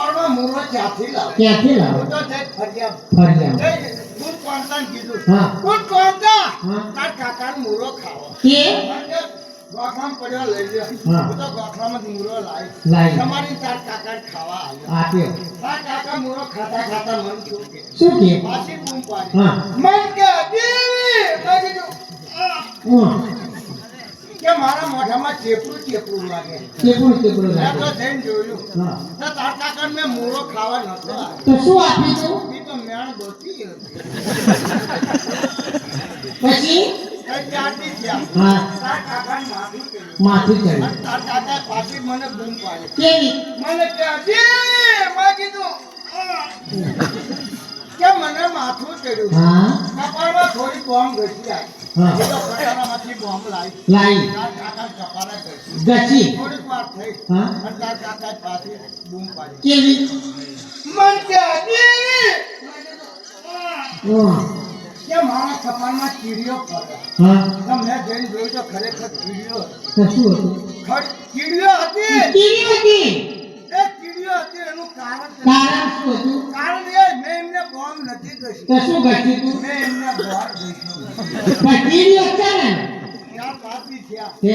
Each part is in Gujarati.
કપાળમાં મૂરો ક્યાંથી લાવ હું તો જઈ ફરિયામ ગુડ કોણતા કીધું હા ગુડ કોણતા હા તાર કાકા મૂરો ખાવો કે ગોખલામ પડ્યો લઈ લ્યો હા. હું તો ગોખલામાં મૂરો લાવી. તમારી તાર કાકા ખાવા આવ્યો આપ્યો તાર કાકા મૂરો ખાતા ખાતા મન શું કે શું કે પાછી બૂમ પાડી હા મન કે દેવી મેં કીધું કે મારા મોઢામાં ચેપડું લાગે કેપું મેં તો લાગે જઈને જોયું હા તો તાર કાકા મેં મૂરો ખાવા નતો આવ્યો તો શું આપી તું ઈ તો મેણ બોતી હતી પછી કઈ જાતી થયા હા તાર કાકાને માથું કર્યું માથું ચડ્યું અને તાર કાકા પાછી મને બૂમ પાડી કેવી મને કે હજી મેં કીધું કે મને માથું ચડ્યું હા કપાળમાં થોડી બોમ્બ ઘસી આવી હા એ તો ખટારામાંથી બોમ્બ લાવી લાઈ તાર કાકા કપાળા ઘસી ગચી થોડીક વાર થઈ હા અને તાર કાકા પાછી બૂમ પાડી કેવી મન કે હજી હા કે મારા કપાળમાં કીડીઓ ફરે હા તો મેં જઈને જોયું તો ખરેખર કીડીઓ તો શું હતું કીડીઓ હતી કેવી હતી એ કીડીઓ હતી એનું કારણ કારણ શું હતું કારણ એ મેં એમને બોમ્બ નથી ઘસી તો શું ગચી તું મેં એમને બોર ઘસ્યો પણ કેવી છે ને ચાર પાછી થયા તે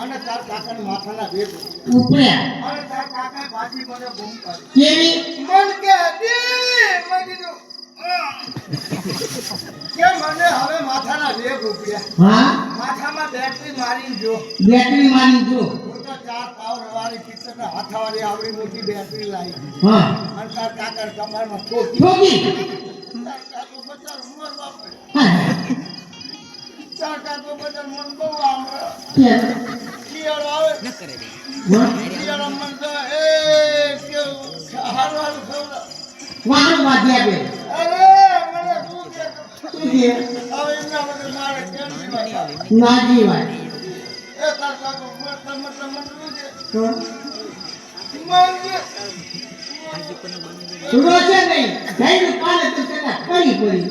અને તાર કાકાને માથાના વેગ ઉપડ્યા અને તાર કાકાએ પાછી મને બૂમ પાડી કેવી મન કે દેવી મેં કીધું કે મને હવે માથાના વેગ ઉપડ્યા હા માથામાં બેટરી મારી જો બેટરી મારી જો હું તો ચાર પાવર વાળી પિક્ચરના હાથાવાળી આવડી મોટી બેટરી લાવી હા અને તાર કાકા કમરમાં ઠોકી ઠોકી તાર કાકો બચાર મરવા પડ્યો હા તાર કાકો બચાર મન બહુ આમરે કે શિયાળો આવે હા શિયાળો મન તો એ કેવું હારું હારું ખવડાવે. વાહન વાદ્યા બે અરે મને શું કે શું કે હવે એમના વગર મારે કેમ જીવાય? ના જીવાય એ તાર કાકો મતલબ મંડળું છે તો મંગે સુરો છે નહીં જઈને પાલે તો તેના કઈ પડી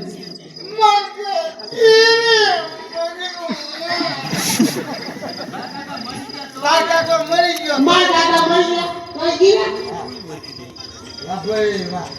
મંગે તાર કાકો મરી ગયો માર દાદા મળી ગયા કોઈ જીવા વાહ ભાઈ વાહ